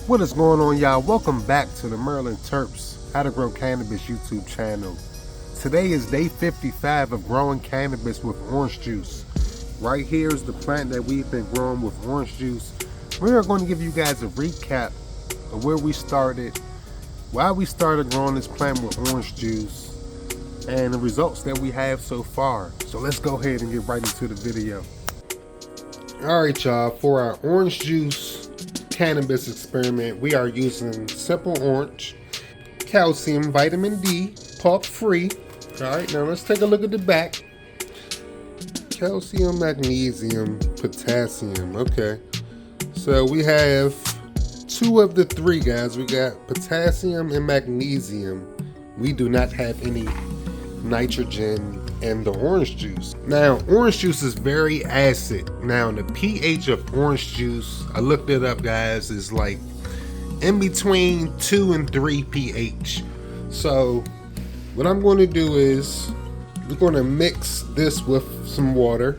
What is going on, y'all? Welcome back to the Maryland Terps How to Grow Cannabis YouTube channel. Today is day 55 of growing cannabis with orange juice. Right here is the plant that we've been growing with orange juice. We are going to give you guys a recap of where we started, why we started growing this plant with orange juice, and the results that we have so far. So let's go ahead and get right into the video. Alright, y'all, for our orange juice cannabis experiment, we are using simple orange, calcium, vitamin D, pulp free. Alright, now let's take a look at the back. Calcium, magnesium, potassium. Okay, so we have two of the three, guys. We got potassium and magnesium. We do not have any nitrogen in the orange juice. Now, orange juice is very acid. Now, the pH of orange juice, I looked it up, guys, is like in between 2 and 3 pH. So what I'm going to do is we're going to mix this with some water.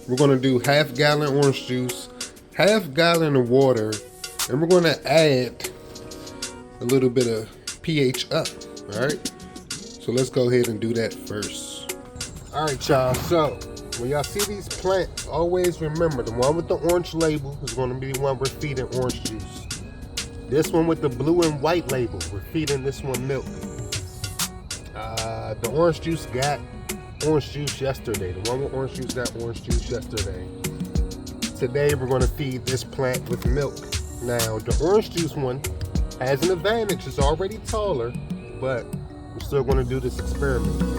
We're going to do half gallon orange juice, half gallon of water, and we're going to add a little bit of pH up. All right, so let's go ahead and do that first. All right, y'all, so when y'all see these plants, always remember the one with the orange label is going to be the one we're feeding orange juice. This one with the blue and white label, we're feeding this one milk. The orange juice got orange juice yesterday. The one with orange juice got orange juice yesterday. Today we're going to feed this plant with milk. Now, the orange juice one has an advantage. It's already taller, but we're still going to do this experiment.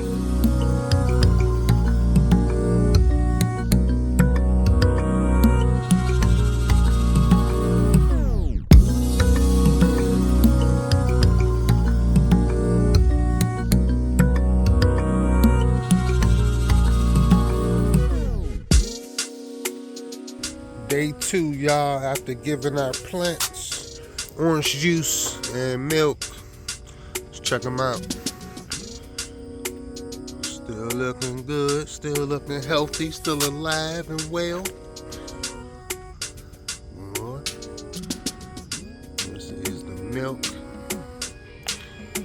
Day 2, y'all, after giving our plants orange juice and milk. Let's check them out. Still looking good, still looking healthy, still alive and well. This is the milk.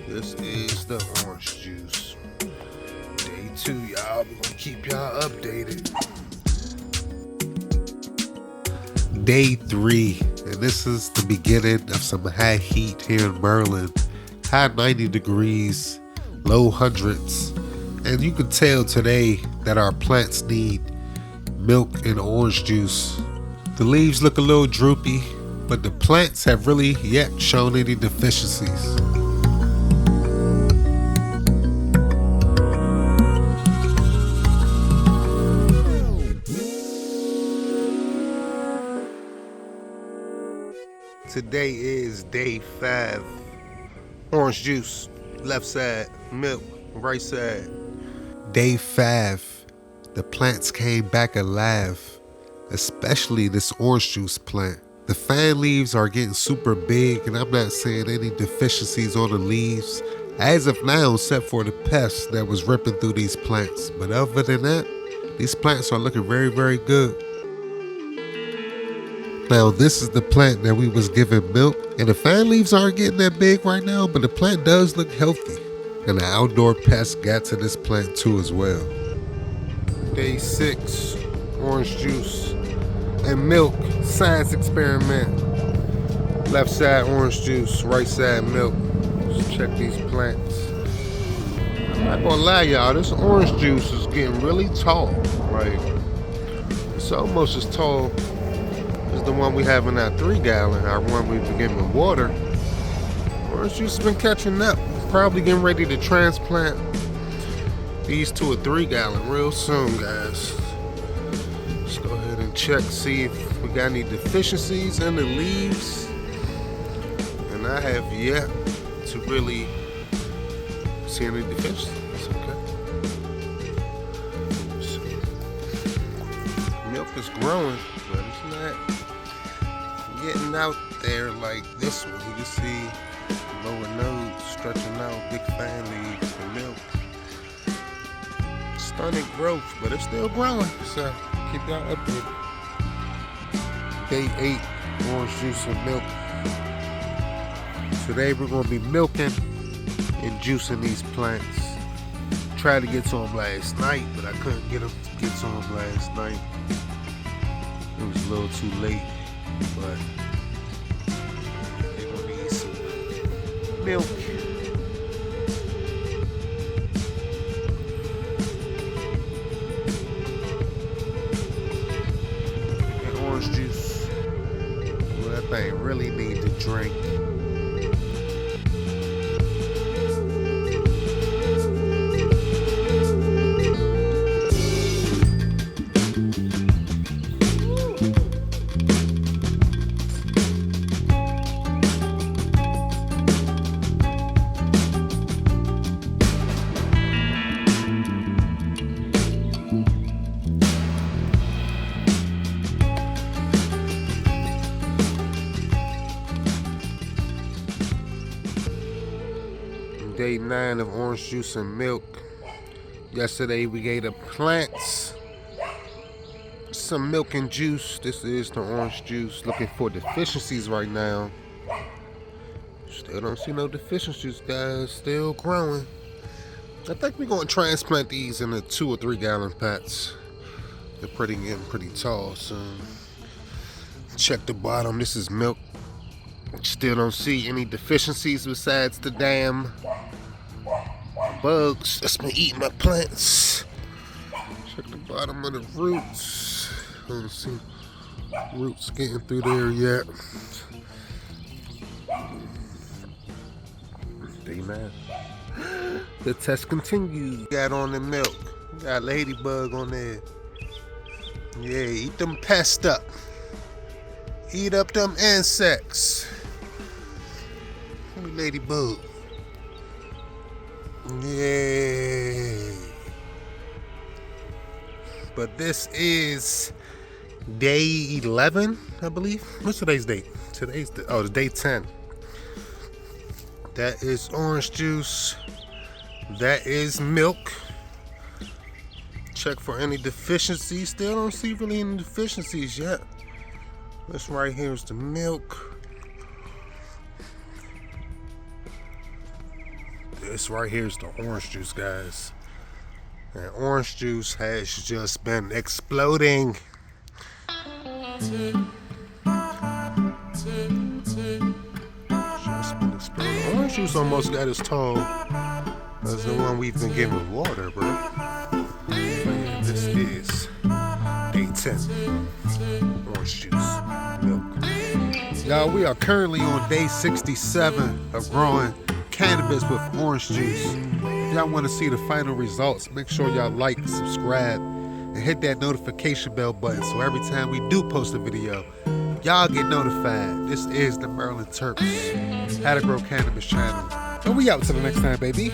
This is the orange juice. Day 2, y'all, we're gonna keep y'all updated. Day 3, and this is the beginning of some high heat here in Maryland. High 90 degrees, low hundreds, and you can tell today that our plants need milk and orange juice. The leaves look a little droopy, but the plants have really yet shown any deficiencies. Today is day 5. Orange juice, left side, milk, right side. Day 5, the plants came back alive, especially this orange juice plant. The fan leaves are getting super big, and I'm not seeing any deficiencies on the leaves as of now, except for the pest that was ripping through these plants. But other than that, these plants are looking very, very good. Now, this is the plant that we was giving milk, and the fan leaves aren't getting that big right now, but the plant does look healthy. And the outdoor pest got to this plant too as well. Day 6, orange juice and milk, science experiment. Left side orange juice, right side milk. Let's check these plants. I'm not gonna lie, y'all, this orange juice is getting really tall. Like, it's almost as tall is the one we have in our 3 gallon, our one we've been giving water. Orange juice has been catching up. Probably getting ready to transplant these to a 3 gallon real soon, guys. Let's go ahead and check, see if we got any deficiencies in the leaves. And I have yet to really see any deficiencies. Okay. Milk is growing, but it's not getting out there like this one. You can see lower node stretching out, big fan leaves, the milk. Stunted growth, but it's still growing. So keep y'all updated. Day 8, orange juice and milk. Today we're gonna be milking and juicing these plants. Tried to get to them last night, but I couldn't get to them last night. It was a little too late, but they're gonna need some milk. And orange juice. Well, that thing really need to drink. Day 9 of orange juice and milk. Yesterday we gave the plants some milk and juice. This is the orange juice. Looking for deficiencies right now. Still don't see no deficiencies, guys. Still growing. I think we're gonna transplant these in the 2 or 3 gallon pots. They're getting pretty tall, so check the bottom. This is milk. Still don't see any deficiencies besides the damn bugs that's been eating my plants. Check the bottom of the roots. I don't see roots getting through there yet. Day 9. The test continues. Got on the milk. Got ladybug on there. Yeah, eat them pests up. Eat up them insects. Ladybug. Yay. But this is day 11, I believe. What's today's date? It's day 10. That is orange juice. That is milk. Check for any deficiencies. Still don't see really any deficiencies yet. This right here is the milk. This right here is the orange juice, guys. And orange juice has just been exploding. Just been exploding. Orange juice almost got as tall as the one we've been giving water, bro. Man, this is day 10. Orange juice, milk. Y'all, we are currently on day 67 of growing cannabis with orange juice. If y'all want to see the final results, make sure y'all like, subscribe, and hit that notification bell button so every time we do post a video, y'all get notified. This is the Maryland Terps How to Grow Cannabis channel. And we out till the next time, baby.